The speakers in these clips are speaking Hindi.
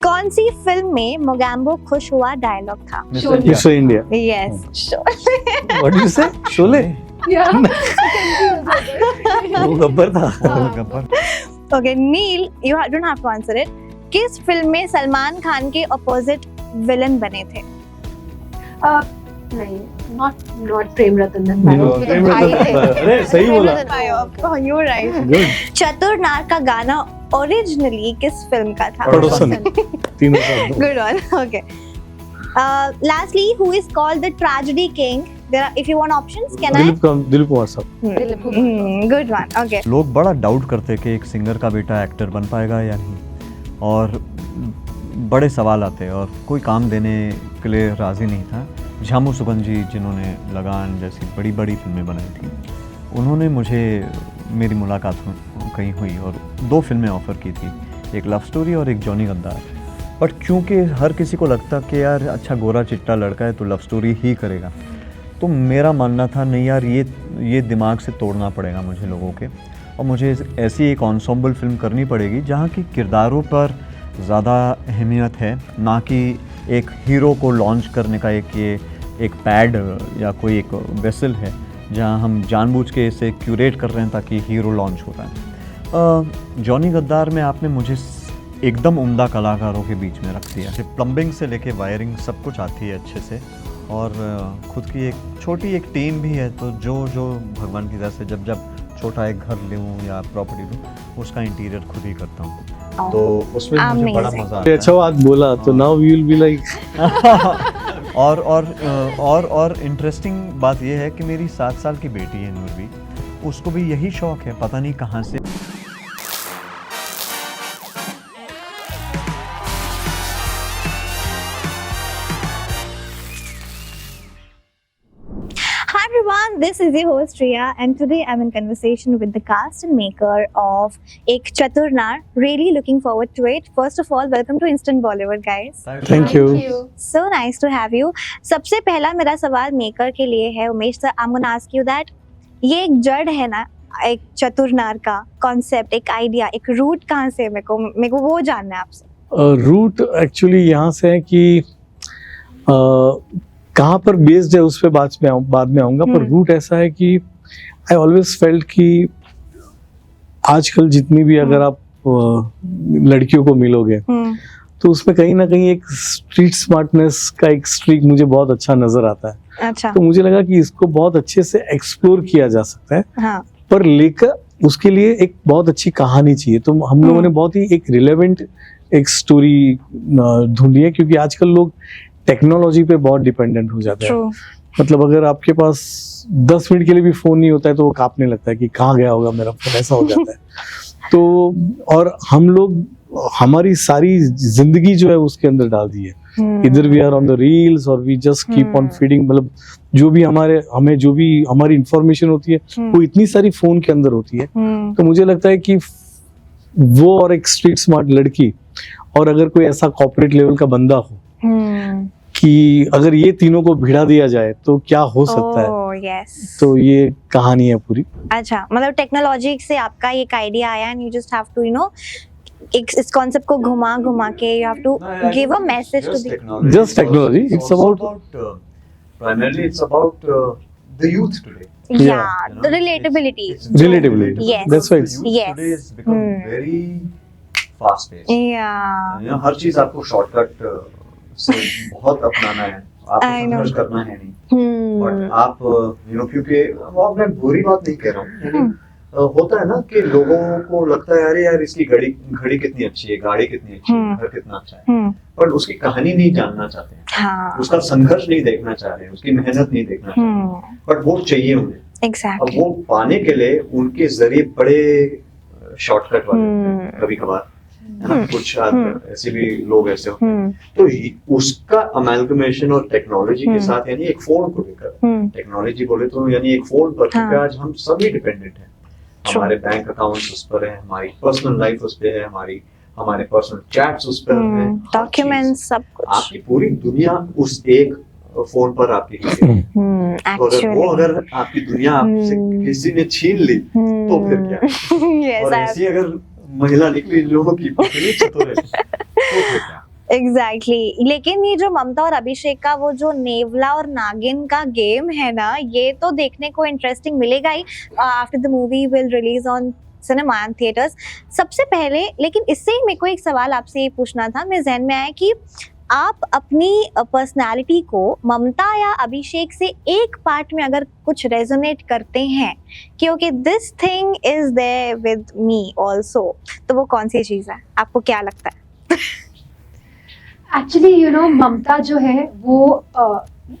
कौन सी फिल्म में मोगैम्बो खुश हुआ डायलॉग था? Mister India. Yes. What do you say? Sholay? वो गब्बर था। Gabbar. Okay Neel, you don't have to answer it. किस फिल्म में सलमान खान के ऑपोजिट विलन बने थे? नहीं, not प्रेम रतन अरे सही बोला। You right. गुड। चतुर नार का गाना ओरिजिनली किस फिल्म का था? पड़ोसन। तीनों का। Good one. Okay. Lastly, who is called the tragedy king? If you want options, can I? Dilip Kumar साहब। Good one. Okay. लोग बड़ा डाउट करते कि एक सिंगर का बेटा एक्टर बन पाएगा या नहीं, और बड़े सवाल आते और कोई काम देने के लिए राज़ी नहीं था। झामू सुगन जी, जिन्होंने लगान जैसी बड़ी बड़ी फिल्में बनाई थी, उन्होंने मुझे, मेरी मुलाकात कहीं हुई और 2 फिल्में ऑफ़र की थी, एक लव स्टोरी और एक जॉनी गद्दार। बट क्योंकि हर किसी को लगता कि यार अच्छा गोरा चिट्टा लड़का है तो लव स्टोरी ही करेगा, तो मेरा मानना था नहीं यार, ये दिमाग से तोड़ना पड़ेगा मुझे लोगों के, और मुझे ऐसी एक एंसेम्बल फिल्म करनी पड़ेगी जहाँ की किरदारों पर ज़्यादा अहमियत है, ना कि एक हीरो को लॉन्च करने का एक पैड या कोई एक वेसल है जहाँ हम जानबूझ के इसे क्यूरेट कर रहे हैं ताकि हीरो लॉन्च हो रहा है। जॉनी गद्दार में आपने मुझे एकदम उम्दा कलाकारों के बीच में रख दिया। प्लम्बिंग से लेके वायरिंग सब कुछ आती है अच्छे से, और खुद की एक छोटी एक टीम भी है, तो जो भगवान की दया से जब छोटा एक घर लूँ या प्रॉपर्टी लूँ, उसका इंटीरियर खुद ही करता हूँ, तो उसमें मुझे बड़ा मजा आता है। अच्छा बात बोला, तो now we will be like. और इंटरेस्टिंग बात यह है कि मेरी 7 साल की बेटी है नूरवी, उसको भी यही शौक है, पता नहीं कहाँ से। Hi everyone, this is your host Riya, and today I'm in conversation with the cast and maker of Ek Chatur Nar. Really looking forward to it. First of all, welcome to Instant Bollywood, guys. Thank you. So nice to have you. सबसे पहला मेरा सवाल मेकर के लिए है, Umesh sir, I'm gonna ask you that ये एक जड़ है ना, एक चतुर नार का कॉन्सेप्ट, एक आइडिया, एक रूट कहाँ से है? मेरे को वो जानना है आपसे। रूट एक्चुअली यहाँ से है कि कहाँ पर बेस्ड है उस पर बाद में आऊँगा, पर रूट ऐसा है कि आई ऑलवेज फेल्ट कि आजकल जितनी भी अगर आप लड़कियों को मिलोगे तो उसमें कहीं ना कहीं एक स्ट्रीट स्मार्टनेस का एक स्ट्रीक मुझे बहुत अच्छा नजर आता है। अच्छा। तो मुझे लगा कि इसको बहुत अच्छे से एक्सप्लोर किया जा सकता है। हाँ। पर लेकर उसके लिए एक बहुत अच्छी कहानी चाहिए, तो हम लोगों ने बहुत ही एक रिलेवेंट एक स्टोरी ढूंढी है, क्योंकि आजकल लोग टेक्नोलॉजी पे बहुत डिपेंडेंट हो जाते हैं। मतलब अगर आपके पास 10 मिनट के लिए भी फोन नहीं होता है तो वो कांपने लगता है कि कहाँ गया होगा मेरा फोन, ऐसा हो जाता है। तो और हम लोग हमारी सारी जिंदगी जो है उसके अंदर डाल दी है। इधर we are on the reels और we just keep on feeding, मतलब जो भी हमारी इंफॉर्मेशन होती है वो इतनी सारी फोन के अंदर होती है। तो मुझे लगता है कि वो और एक स्ट्रीट स्मार्ट लड़की, और अगर कोई ऐसा कॉर्पोरेट लेवल का बंदा हो कि अगर ये तीनों को भिड़ा दिया जाए तो क्या हो सकता है। yes. तो ये कहानी है पूरी। अच्छा, मतलब टेक्नोलॉजी से आपका एक आइडिया आया, and you just have to इस कॉन्सेप्ट को घुमा के you have to give a message to the Just technology. It's about primarily it's about the youth today. the relatability. relatability. Yes. That's why it's Yes. Today has become very fast paced. Yeah. हर चीज आपको शॉर्टकट से बहुत अपनाना है, आपको I know. संघर्ष करना है नहीं। बट आप क्योंकि वो मैं बुरी बात नहीं कह रहा हूँ, लेकिन होता है ना कि लोगों को लगता है अरे यार इसकी घड़ी कितनी अच्छी है, गाड़ी कितनी अच्छी है, घर कितना अच्छा है, पर उसकी कहानी नहीं जानना चाहते हैं। हाँ। उसका संघर्ष नहीं देखना चाह रहे हैं, उसकी मेहनत नहीं देखना चाह रहे, बट वो चाहिए उन्हें। Exactly. अब वो पाने के लिए उनके जरिए बड़े शॉर्टकट वाले कभी कभार कुछ ऐसे भी लोग ऐसे होते हैं, तो उसका अमेलगमेशन और टेक्नोलॉजी के साथ, यानी एक फोन को लेकर, टेक्नोलॉजी बोले तो यानी एक फोन पर, क्योंकि आज हम सभी डिपेंडेंट हैं। हमारे बैंक अकाउंट्स उस पर है, हमारी पर्सनल लाइफ उस पर है, हमारे पर्सनल चैट्स उस पर है, डॉक्यूमेंट्स सब कुछ। आपकी पूरी दुनिया उस एक फोन पर आपकी है। तो अगर आपकी दुनिया आपसे किसी ने छीन ली तो फिर क्या? Yes, और ऐसी अगर महिला निकली लोगों की पकड़ी तो फिर क्या? एग्जैक्टली लेकिन ये जो ममता और अभिषेक का वो जो नेवला और नागिन का गेम है ना, ये तो देखने को इंटरेस्टिंग मिलेगा ही after the movie will release on cinema and theatres. सबसे पहले लेकिन इससे ही मेरे को एक सवाल आपसे ये पूछना था, मेरे जहन में आया कि आप अपनी पर्सनालिटी को ममता या अभिषेक से एक पार्ट में अगर कुछ रेजोनेट करते हैं कि okay this thing is there with me also, तो वो कौन सी चीज है, आपको क्या लगता है? एक्चुअली यू नो ममता जो है वो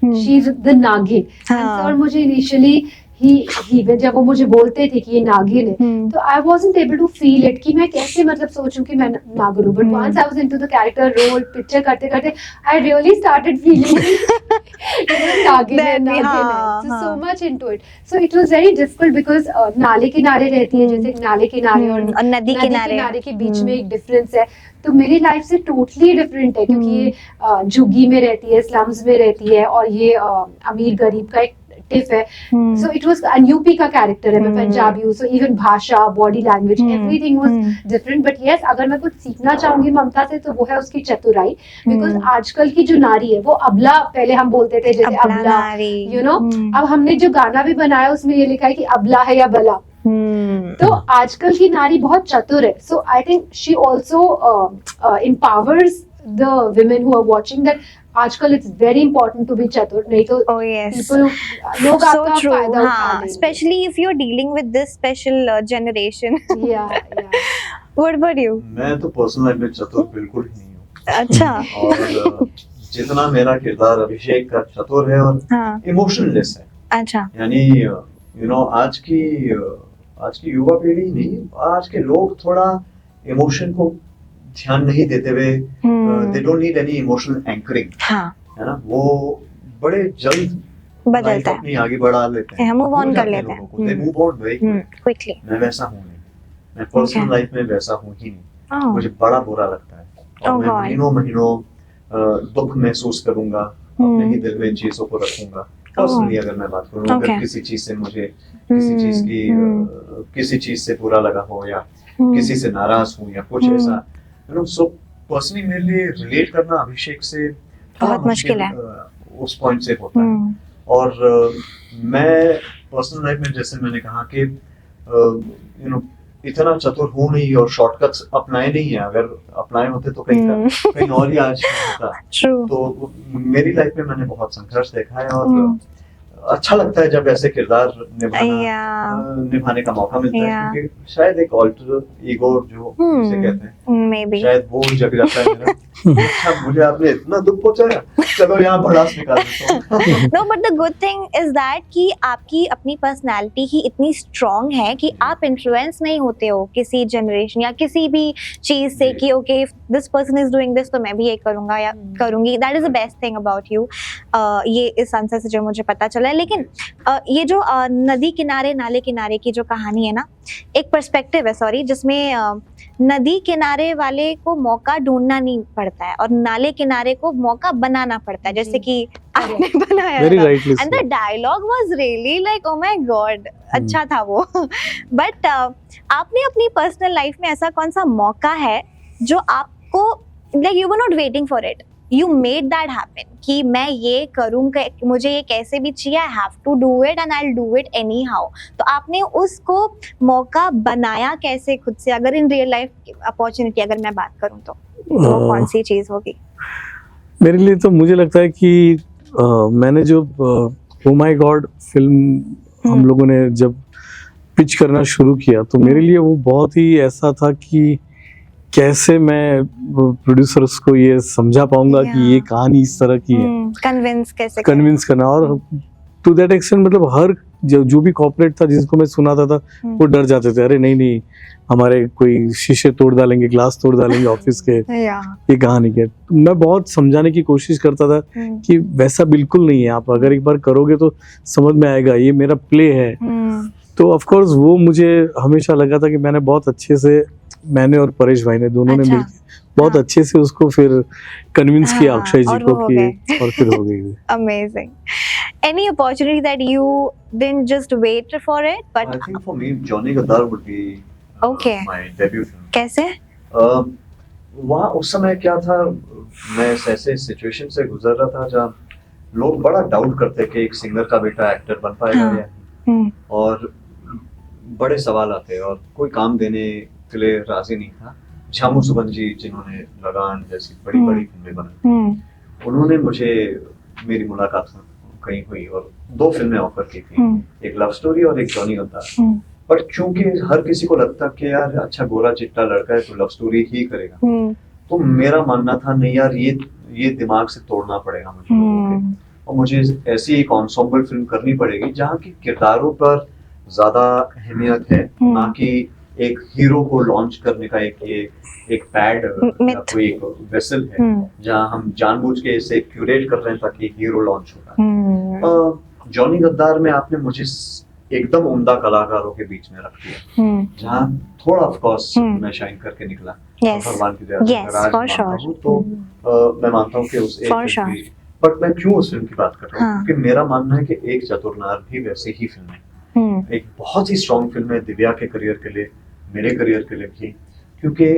शी इज द नागिन। हाँ। और मुझे इनिशियली ही जब वो मुझे बोलते थे कि ये नागिन है, तो I wasn't able to feel it कि मैं कैसे मतलब सोचूं कि मैं नागिन हूं। But once I was into the character role, picture करते करते आई रियली स्टार्टेड फीलिंग नागिन है, नागिन है, so much into it. So it was very difficult because नाले किनारे रहती है, जैसे नाले किनारे और नदी किनारे के बीच में एक डिफरेंस है। तो मेरी लाइफ से टोटली डिफरेंट है, क्योंकि ये झुग्गी में रहती है, स्लम्स में रहती है, और ये अमीर गरीब का एक टिफ है। सो इट वाज यूपी का कैरेक्टर है, मैं पंजाबी हूँ, सो इवन भाषा, body language, everything was different. But yes, अगर मैं कुछ सीखना चाहूंगी ममता से तो वो है उसकी चतुराई। बिकॉज आजकल की जो नारी है वो अबला, पहले हम बोलते थे जैसे अबला, यू नो, अब हमने जो गाना भी बनाया उसमें ये लिखा है कि अबला है या बला। तो आजकल की नारी बहुत चतुर है। So I think she also empowers the women who are watching that आजकल it's very important to be चतुर, नहीं तो Oh yes. people लोग So आपका true. फायदा उठा हाँ, लेंगे। especially if you're dealing with this special generation. Yeah, yeah. What about you? मैं तो पर्सनल लाइफ में चतुर बिल्कुल ही नहीं हूँ। अच्छा। और जितना मेरा किरदार अभिषेक का चतुर है और हाँ। इमोशनलेस है, अच्छा। यानी यू नो आज की युवा पीढ़ी नहीं, आज के लोग थोड़ा इमोशन को ध्यान नहीं देते हुए, they don't need any emotional anchoring, हाँ। है ना, वो बड़े जल्द बदलता लाइफ है, अपनी आगे बढ़ा लेते हैं, move on भूल कर जाते हैं लेते हैं। लोगों को, they move on very quickly। Quickly. मैं वैसा हूँ नहीं, मैं पर्सनल Okay. लाइफ में वैसा हूँ ही नहीं। Oh. मुझे बड़ा बुरा लगता है और Oh मैं God. महीनों महीनों दुख महसूस करूंगा, अपने ही दिल में इन चीजों को रखूंगा। पर्सनली अगर मैं बात करूँ, अगर Okay. किसी चीज से मुझे किसी चीज से बुरा लगा हो या किसी से नाराज हूँ या कुछ ऐसा, यू नो, सो पर्सनली मेरे लिए रिलेट करना अभिषेक से थोड़ा बहुत मुश्किल है। उस पॉइंट से होता है। और मैं पर्सनल लाइफ में, जैसे मैंने कहा कि यू नो इतना चतुर हूँ नहीं और शॉर्टकट्स अपनाए नहीं है। अगर अपनाए होते तो कहीं और ही आज होता। तो मेरी लाइफ में मैंने बहुत संघर्ष देखा है और अच्छा लगता है जब ऐसे किरदार निभाने का मौका मिलता है, क्योंकि शायद एक ऑल्टर ईगो जो जिसे कहते हैं, शायद वो जग जाता है मेरा। अच्छा, मुझे आपने इतना दुख पहुंचाया, चलो यहाँ भड़ास निकाल देता हूँ। No, but the good thing is that कि आपकी अपनी पर्सनालिटी ही इतनी स्ट्रॉन्ग है कि आप इन्फ्लुएंस नहीं होते हो किसी जनरेशन या किसी भी चीज से कि okay if this person is doing this तो मैं भी ये करूंगा या करूंगी। That is the best thing about you. ये इस आंसर से जो मुझे पता चला है। लेकिन ये जो नदी किनारे नाले किनारे की जो कहानी है ना, एक पर्सपेक्टिव है सॉरी, जिसमें नदी किनारे वाले को मौका ढूंढना नहीं पड़ता है और नाले किनारे को मौका बनाना पड़ता है, जैसे कि आपने बनाया था। And the dialogue was really like oh my god, अच्छा था वो। बट आपने अपनी पर्सनल लाइफ में ऐसा कौन सा मौका है जो आपको like you were not waiting for it, you made that happen कि मैं ये करूँगा, मुझे ये कैसे भी चाहिए, I have to do it and I will do it anyhow. तो आपने उसको मौका बनाया कैसे खुद से? अगर इन रियल लाइफ अपॉर्चुनिटी अगर मैं बात करूँ तो कौन सी चीज होगी? मेरे लिए तो मुझे लगता है कि मैंने जो ओ माय गॉड फिल्म हम लोगों ने जब पिच करना शुरू किया तो मेरे लिए वो बहुत ही ऐसा था कि कैसे मैं प्रोड्यूसर्स को ये समझा पाऊंगा कि ये कहानी इस तरह की है, कन्विंस करना। और टू दैट एक्सटेंट मतलब हर जो भी कॉर्पोरेट था जिसको मैं सुनाता था वो डर जाते थे, अरे नहीं नहीं हमारे कोई शीशे तोड़ डालेंगे, ग्लास तोड़ डालेंगे ऑफिस के, ये कहानी के। तो मैं बहुत समझाने की कोशिश करता था कि वैसा बिल्कुल नहीं है, आप अगर एक बार करोगे तो समझ में आएगा, ये मेरा प्ले है। तो ऑफ कोर्स वो मुझे हमेशा लगा था कि मैंने बहुत अच्छे से, मैंने और परेश भाई ने दोनों ने मिलकर बहुत अच्छे से उसको फिर कन्विंस किया अक्षय जी को कि, और फिर हो गई। Amazing. Any opportunity that you didn't just wait for it, but I think for me Johnny Gaddar would be Okay. my debut film. कैसे? वहाँ उस समय क्या था, मैं ऐसे सिचुएशन से गुजर रहा था जहाँ लोग बड़ा डाउट करते कि एक सिंगर का बेटा एक्टर बन पाएगा हाँ। या नहीं, और बड़े सवाल आते और कोई काम देने के लिए राजी नहीं था। झामू सुगन जी जिन्होंने लगान जैसी बड़ी बड़ी फिल्में बनाई, उन्होंने मुझे, मेरी मुलाकात कहीं हुई और 2 फिल्में ऑफर की थी, एक लव स्टोरी और एक जॉनी गद्दार। बट क्योंकि हर किसी को लगता कि यार अच्छा गोरा चिट्टा लड़का है तो लव स्टोरी ही करेगा, तो मेरा मानना था नहीं यार, ये दिमाग से तोड़ना पड़ेगा मुझे लोगों के, और मुझे ऐसी एक एंसेम्बल फिल्म करनी पड़ेगी जहाँ की किरदारों पर ज्यादा अहमियत है, ना कि एक हीरो को लॉन्च करने का एक पैड या कोई एक वेसल है जहाँ हम जानबूझ के इसे क्यूरेट कर रहे हैं ताकि हीरो लॉन्च होगा। जॉनी गद्दार में आपने मुझे एकदम उम्दा कलाकारों के बीच में रख दिया, जहाँ थोड़ा ऑफ कोर्स मैं शाइन करके निकला, भगवान की दया से राज मानता हूँ, तो मैं मानता हूँ कि उस एक फिल्म की, बट मैं क्यों उस फिल्म की बात कर रहा हूँ क्योंकि मेरा मानना है कि एक चतुरनार भी वैसे ही फिल्म है, एक बहुत ही स्ट्रॉन्ग फिल्म है दिव्या के करियर के लिए, मेरे करियर के लिए भी, क्योंकि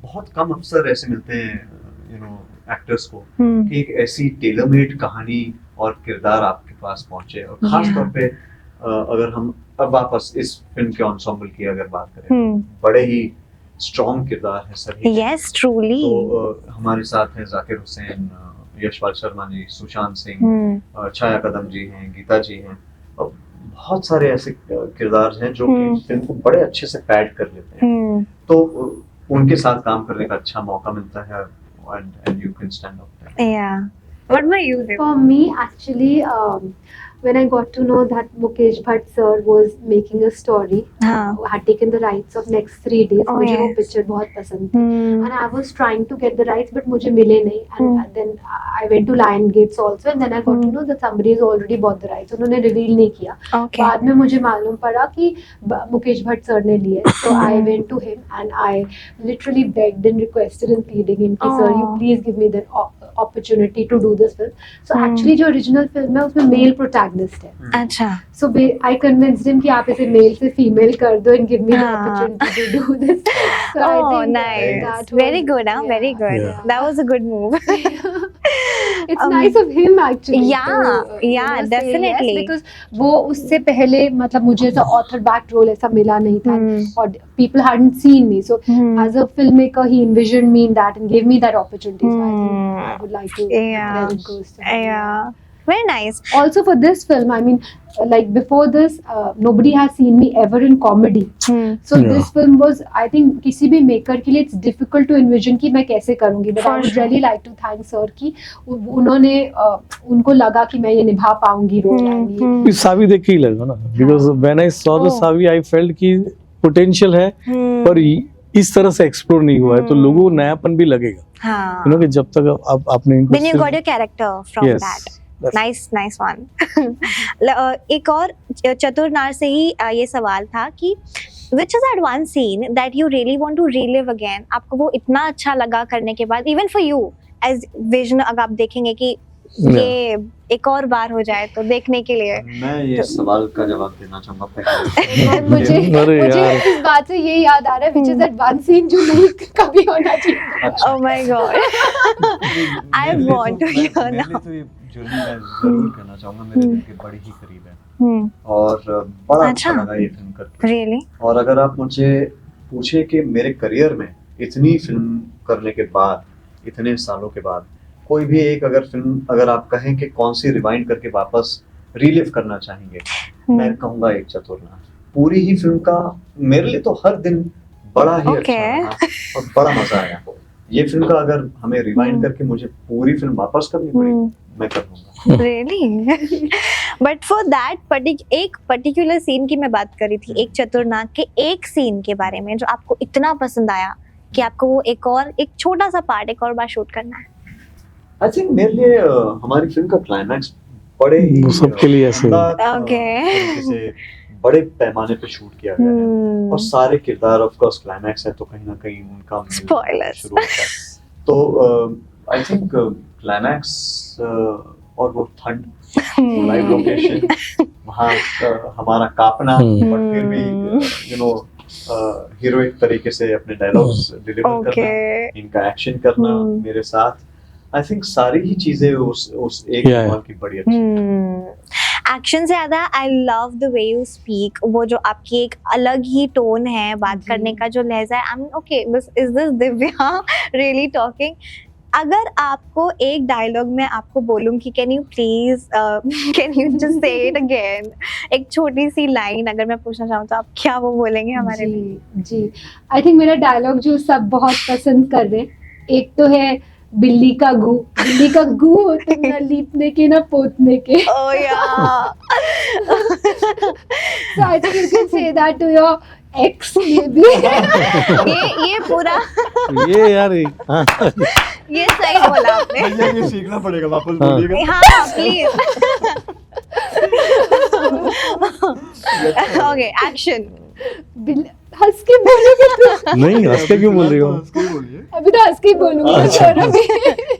बहुत कम अवसर ऐसे मिलते हैं एक्टर्स को कि एक ऐसी टेलर मेड कहानी और किरदार आपके पास पहुंचे, और खास तौर पे अगर हम अब वापस इस फिल्म के एंसेम्बल की अगर बात करें, बड़े ही स्ट्रॉन्ग किरदार है सभी। Yes truly. तो हमारे साथ हैं जाकिर हुसैन, यशपाल शर्मा जी, सुशांत सिंह, छाया कदम जी हैं, गीता जी हैं, और बहुत सारे ऐसे किरदार हैं जो कि फिल्म को बड़े अच्छे से पैड कर लेते हैं, तो उनके साथ काम करने का अच्छा मौका मिलता है, and you can stand up there. Yeah. What were you doing? For me, actually, when I got to know that Mukesh Bhatt sir was making a story, had taken the rights of next 3 days, मुझे वो picture बहुत पसंद थी, and I was trying to get the rights, but मुझे मिले नहीं, and then I went to Lion Gates also, and then I got to know that somebody has already bought the rights. उन्होंने reveal नहीं किया, बाद में मुझे मालूम पड़ा कि मुकेश भट्ट सर ने लिए, so I went to him and I literally begged and requested and pleading him कि sir you please give me the opportunity to do this film. So actually जो original film है उसमें male protagonist है. अच्छा. So I convinced him कि आप इसे male से female कर दो and give me the opportunity to do this. So I think nice. that was, Very good, huh? Very good. Yeah. That was a good move. It's nice of him actually. Yeah, yeah, definitely. Yes, because वो उससे पहले मतलब मुझे ऐसा author backed role ऐसा मिला नहीं था, और people hadn't seen me. So as a filmmaker, he envisioned me in that and gave me that opportunity. So I think I would like to let it go. Yeah. Very nice. Also for this film, I mean, like before this, nobody has seen me ever in comedy. So this film was, I think, किसी भी maker के लिए it's difficult to envision कि मैं कैसे करूँगी. But I would really like to thank sir कि उन्होंने उनको लगा कि मैं ये निभा पाऊँगी रोल. सावी देख के ही लगा ना, because when I saw the Saavi, I felt कि potential है, पर इस तरह से एक्सप्लोर नहीं हुआ है, तो लोगों को नयापन भी लगेगा. हाँ. कि जब तक आपने Then you got your character from that. Nice one. एक और चतुरनार से ही ये सवाल था कि which is that one scene that you really want to relive again? आपको वो इतना अच्छा लगा करने के बाद, even for you as vision, अगर आप देखेंगे कि ये एक और बार हो जाए तो देखने के लिए. मैं ये सवाल का जवाब देना चाहूँगा पहले. मुझे इस बात से ये याद आ रहा है which is that one scene जो नहीं कभी होना चाहिए. Oh my God. I want to hear now. तो ये जर्नी मैं जरूर कहना चाहूँगा, मेरे दिल के बड़ी ही करीब है, और बड़ा अच्छा लगा ये फिल्म करके. Really? और अगर आप मुझे पूछे कि मेरे करियर में इतनी फिल्म करने के बाद, इतने सालों के बाद, कोई भी एक अगर फिल्म अगर आप कहें कि कौन सी रिवाइंड करके वापस रिलिव करना चाहेंगे, मैं कहूँगा एक चतुरनार. पूरी ही फिल्म का मेरे लिए तो हर दिन बड़ा ही अच्छा रहा और बड़ा मजा आया. ये फिल्म का अगर हमें रिवाइंड करके मुझे पूरी फिल्म वापस करनी पड़ेगी, मैं कर लूँगा. Really? But for that एक पर्टिकुलर सीन की मैं बात कर रही थी, एक चतुरनार के एक सीन के बारे में जो आपको इतना पसंद आया कि आपको वो एक छोटा सा पार्ट एक और बार शूट करना है. आई थिंक मेरे लिए हमारी फिल्म का क्लाइमैक्स बड़े ही सबके लिए ऐसे तरीके से बड़े पैमाने पे शूट किया गया है, और सारे किरदार ऑफ कोर्स क्लाइमैक्स है तो कहीं ना कहीं उनका Spoilers. शुरू होता है. तो आई थिंक क्लाइमैक्स और वो ठंड, लाइव लोकेशन, वहाँ हमारा कांपना, बट फिर भी हीरोइक तरीके से अपने डायलॉग्स डिलीवर Okay. करना, इनका एक्शन करना मेरे साथ, आई थिंक सारी ही चीजें उस एक Yeah. कमाल की बड़ी अच्छी। एक्शन से ज्यादा I love the way you speak, वो जो आपकी एक अलग ही टोन है बात करने का, जो लहजा है। I mean okay, this is this Divya really talking. अगर आपको एक डायलॉग में आपको बोलूं कि can you please can you just say it again, एक छोटी सी लाइन अगर मैं पूछना चाहूँ तो आप क्या वो बोलेंगे हमारे लिए? जी, आई थिंक मेरा डायलॉग जो सब बहुत पसंद कर रहे हैं, एक तो है बिल्ली का गू तुम ना लीपने के ना पोतने के। Oh yeah. So I think you can say that to your ex maybe. ये पूरा ये यार हाँ, ये सही बोला आपने। भैया ये सीखना पड़ेगा, वापस हाँ। बोलिएगा। हाँ प्लीज। Okay action. हंस के बोलोगे तो? नहीं हंस के क्यों बोल रही हो? हंस के ही बोलिए। अभी तो हंस के ही बोलूंगी। अच्छा। और अभी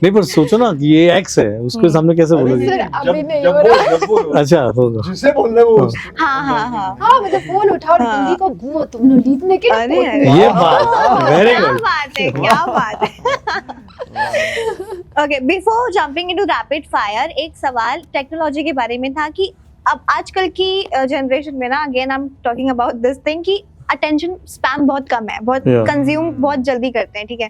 नहीं पर सोचो ना कि ये एक्स है, उसके सामने कैसे बोलोगे? सर, अभी नहीं जब हो रहा। जब वो अच्छा होगा। जिसे बोलना है वो हाँ हाँ हाँ। हाँ मतलब फोन उठाओ और हाँ। बिल्ली का गू तुम ना लीपने के ना अरे, पोतने अरे। के। ये बात वेरी क्या गुड। बात है, क्या बात है। Okay, before jumping into rapid fire, एक सवाल टेक्नोलॉजी के बारे में था कि अब आजकल की जनरेशन में ना, again I am talking about this thing कि अटेंशन स्पैम बहुत कम है, बहुत Yeah. कंज्यूम बहुत जल्दी करते हैं, ठीक है।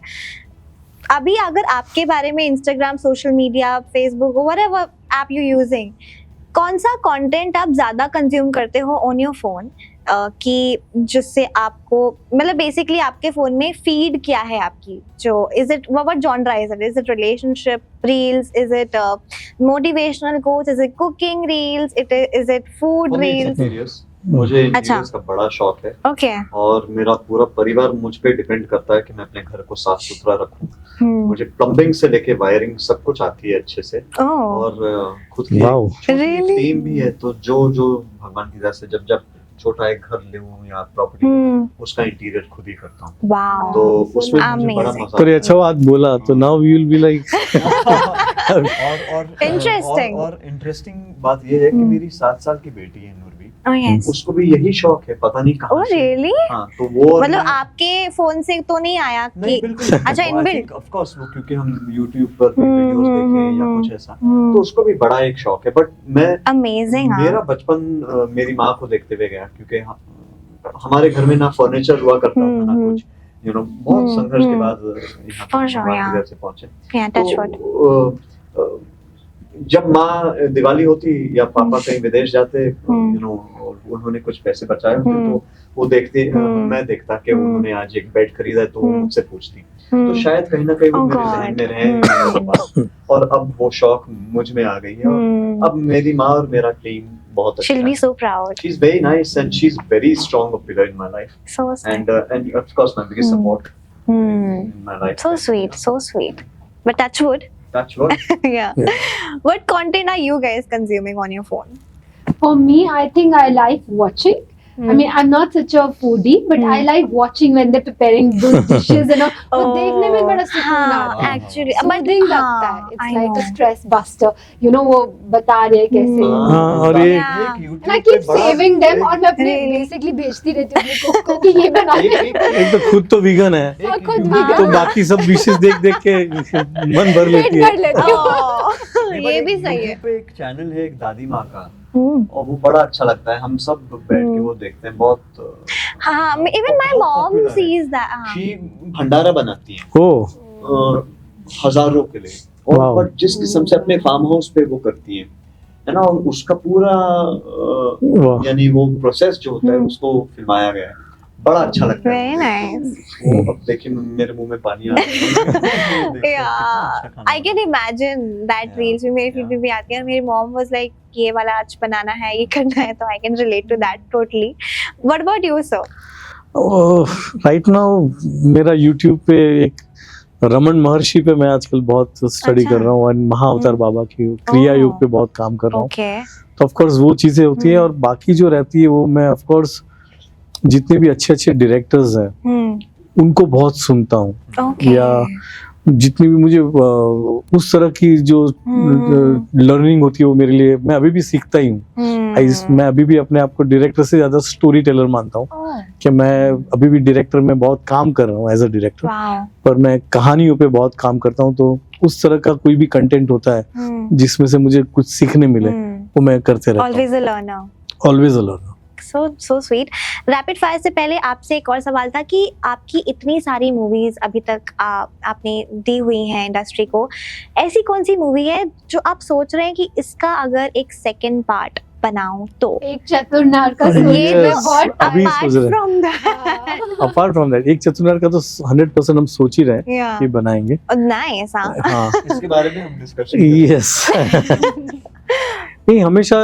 अभी अगर आपके बारे में Instagram, social media, Facebook, whatever app you using, कौन सा कंटेंट आप ज्यादा कंज्यूम करते हो ऑन योर फोन, कि जिससे आपको मतलब बेसिकली आपके फोन में फीड क्या है आपकी, जो is it what genre is it relationship reels, is it motivational quotes, is it cooking reels, is it food reels? मुझे अच्छा। इंटीरियर्स का बड़ा शौक है ओके। और मेरा पूरा परिवार मुझ पे डिपेंड करता है कि मैं अपने घर को साफ सुथरा रखूं। मुझे प्लम्बिंग से लेके वायरिंग सब कुछ आती है अच्छे से, ओह और खुद की Wow. Really? टीम भी है, तो जो भगवान की दया से जब छोटा एक घर लूं या प्रॉपर्टी, उसका इंटीरियर खुद ही करता हूँ। वाओ। तो उसमें मुझे बड़ा Amazing. मजा पर ये अच्छा बात बोला, तो now we will be like Interesting. और इंटरेस्टिंग बात ये है कि मेरी 7 साल की बेटी है नूरवी, ओह यस। उसको भी यही शौक है, पता नहीं कहाँ ओह से। रियली? हाँ, तो वो और मतलब मैं- आपके फोन से तो नहीं आया नहीं कि बिल्कुल। अच्छा, inbuilt? ऑफ कोर्स वो क्योंकि हम YouTube पर वीडियोस देखें या कुछ ऐसा, हम्म। तो उसको भी बड़ा एक शौक है। बट मैं अमेजिंग। मेरा बचपन मेरी माँ को देखते हुए गया, क्योंकि हमारे घर में ना फर्नीचर हुआ करता था ना कुछ, बहुत संघर्ष के बाद यहाँ For तक sure, भगवान yeah. की दया से पहुंचे। या टच वुड। तो जब माँ दिवाली होती या पापा कहीं विदेश जाते, और उन्होंने कुछ पैसे बचाए होते, तो वो देखते, मैं देखता कि उन्होंने आज एक बेड खरीदा है, तो वो मुझसे पूछती, तो शायद कहीं ना कहीं वो Oh मेरे God. जहन में रहे, और अब वो शौक मुझ में आ गई है, और अब मेरी माँ और मेरा टीम बहुत अच्छा She'll be है। so proud. She's very nice and she's very strong pillar in my life, So sweet. and of course my biggest support in my life. So sweet, so sweet. But touch wood. Touch wood. Yeah. What content are you guys consuming on your phone? For me, I think I like watching. I mean, I'm not such a foodie, but I like watching when they're preparing those dishes and all. वो देखने में बड़ा सुकून आता है। Actually, Soothing लगता है। It's like a stress buster. You know, वो बता रहे हैं कैसे। हाँ, और ये Yeah. एक YouTube And I पे keep बड़ा- saving them, और मैं अपने Really? basically भेजती रहती हूँ अपने cook को कि ये बना ले। एक तो खुद तो वीगन है, और खुद YouTube vegan तो है। बाकी सब डिशेस देख देख के मन भर लेती पेट है। भर लेती हूँ। नहीं, पर ये एक भी सही है। YouTube पे एक चैनल है एक दादी माँ का, Hmm. और वो बड़ा अच्छा लगता है, हम सब बैठ के वो देखते हैं, बहुत हाँ, even my बहुत mom popular है। sees that. हाँ. शी भंडारा बनाती है ओ हजारों के लिए, Wow. और बट जिस किस्म से अपने फार्म हाउस पे वो करती है ना, और उसका पूरा वाह। यानी वो प्रोसेस जो होता है उसको फिल्माया गया है, बड़ा अच्छा लगता है। Very nice. वो अब देखिए मेरे मुंह में पानी आ रहा है। Yeah, I can imagine that reels में मेरी feed भी आती है, और मेरी mom was like ये वाला आज बनाना है, ये करना है, तो I can relate to that totally. What about you, sir? Right now मेरा YouTube पे एक रमन महर्षि पे मैं आजकल बहुत स्टडी अच्छा। कर रहा हूँ, और महाअवतार बाबा की क्रिया योग पे बहुत काम कर रहा हूँ। Okay. तो ऑफ कोर्स वो चीजें होती हैं, और बाकी जो रहती है वो मैं ऑफ कोर्स जितने भी अच्छे अच्छे डायरेक्टर्स हैं Hmm. उनको बहुत सुनता हूँ, Okay. या जितनी भी मुझे उस तरह की जो लर्निंग होती है वो मेरे लिए, मैं अभी भी सीखता ही हूँ। मैं अभी भी अपने आप को डायरेक्टर से ज्यादा स्टोरी टेलर मानता हूँ कि मैं अभी भी डायरेक्टर में बहुत काम कर रहा हूँ एज अ डायरेक्टर, पर मैं कहानियों पे बहुत काम करता हूँ। तो उस तरह का कोई भी कंटेंट होता है जिसमें से मुझे कुछ सीखने मिले वो मैं करते रहता हूँ। Always a learner. Always a learner. So sweet. Rapid fire से पहले आपसे एक और सवाल था कि आपकी इतनी सारी मूवीज अभी तक आपने दी हुई हैं इंडस्ट्री को, ऐसी कौन सी मूवी है जो आप सोच रहे हैं कि इसका अगर एक सेकंड पार्ट बनाऊं तो? एक चतुरनार का अरे सोच yes, मैं बहुत अभी apart सोच रहे हैं। from that, apart from that एक चतुरनार का तो 100% हम सोच ही रहे हैं yeah, कि बनाएंगे। nice, हाँ। हाँ इसके बारे में हम डिस्कशन यस। नहीं, हमेशा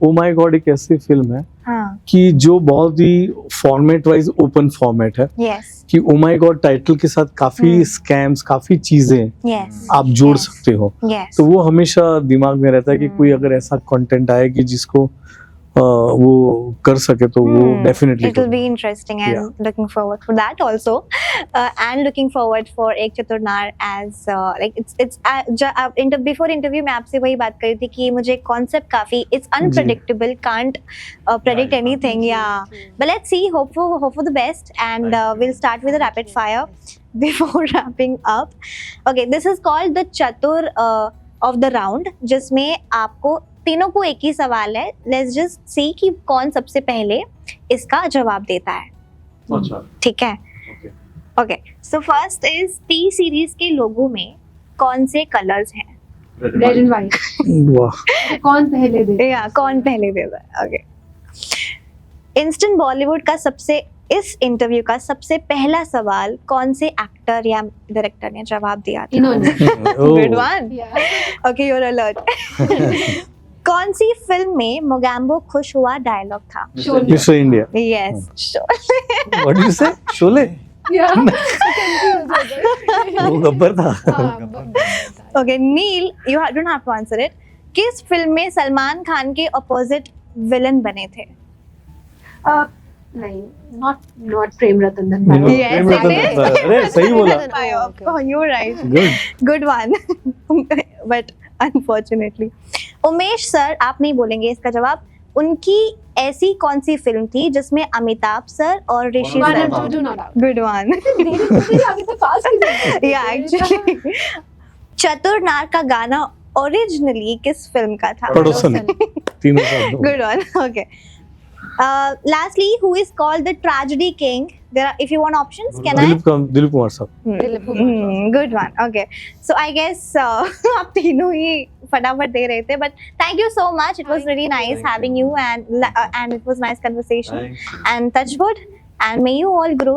ओ माय गॉड एक ऐसी फिल्म है हाँ, कि जो बहुत ही फॉर्मेट वाइज ओपन फॉर्मेट है yes, कि ओ माय गॉड टाइटल के साथ काफी स्कैम्स, काफी चीजें yes, आप जोड़ yes, सकते हो। yes, तो वो हमेशा दिमाग में रहता है कि कोई अगर ऐसा कंटेंट आए कि जिसको वो कर सके तो वो definitely it will be interesting and looking forward for that also, and looking forward for एक चतुरनार as like it's before interview मैं आपसे वही बात कर रही थी कि मुझे concept काफी it's unpredictable, can't predict anything, yeah, but let's see, hope for the best, and we'll start with a rapid fire before wrapping up. Okay, this is called the chatur of the round, जिसमें आपको तीनों को एक ही सवाल है। लेट्स जस्ट सी कि कौन सबसे पहले इसका जवाब देता है। अच्छा, ठीक है, okay. So first is T series के लोगो में कौन से कलर्स हैं? Red and white. वाह। कौन पहले दे? या कौन पहले देता है? ओके। इंस्टेंट बॉलीवुड का इस इंटरव्यू का सबसे पहला सवाल कौन से एक्टर या डायरेक्टर ने जवाब दिया था? इन्होंने। Good one. Yeah. Okay, you are alert. कौन सी फिल्म में मोगैम्बो खुश हुआ डायलॉग था? Sholay. Mister India. Yes, what do you say? Sholay? Yeah. वो गब्बर था। Okay, Neel, you don't have to answer it. किस फिल्म में सलमान खान के अपोजिट विलन बने थे? नहीं, not प्रेम रतन धन No, भाई। Yes, Prem it Ratan is. धन। अरे सही बोला। Oh, you're right. Good. Good one. But unfortunately, Umesh sir, आप नहीं बोलेंगे इसका जवाब। उनकी ऐसी कौन सी फिल्म थी जिसमें अमिताभ सर और ऋषि One sir? and two do not out। Good one. आगे तो पास ही नहीं। या एक्चुअली चतुरनार का गाना ओरिजिनली किस फिल्म का था? पड़ोसन। तीनों साथ दो। Good one. Okay. Lastly, who is called the tragedy king? If you want options, can I? Dilip Kumar साहब। Good one. Okay. So I guess आप तीनों ही फटाफट दे रहे थे, but thank you so much. It was really nice having you, and it was nice conversation. And touch wood, and may you all grow,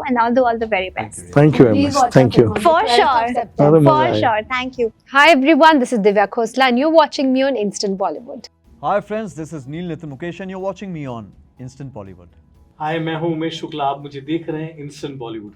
and all the very best. Thank you very much. Thank you. For sure. अरे मजा For आया। sure. Thank you. Hi everyone, this is Divya Khosla and you're watching me on Instant Bollywood. Hi friends, this is Neil Nitin Mukesh and you're watching me on Instant Bollywood. हाय, मैं हूँ उमेश शुक्ला, आप मुझे देख रहे हैं इंस्टेंट बॉलीवुड।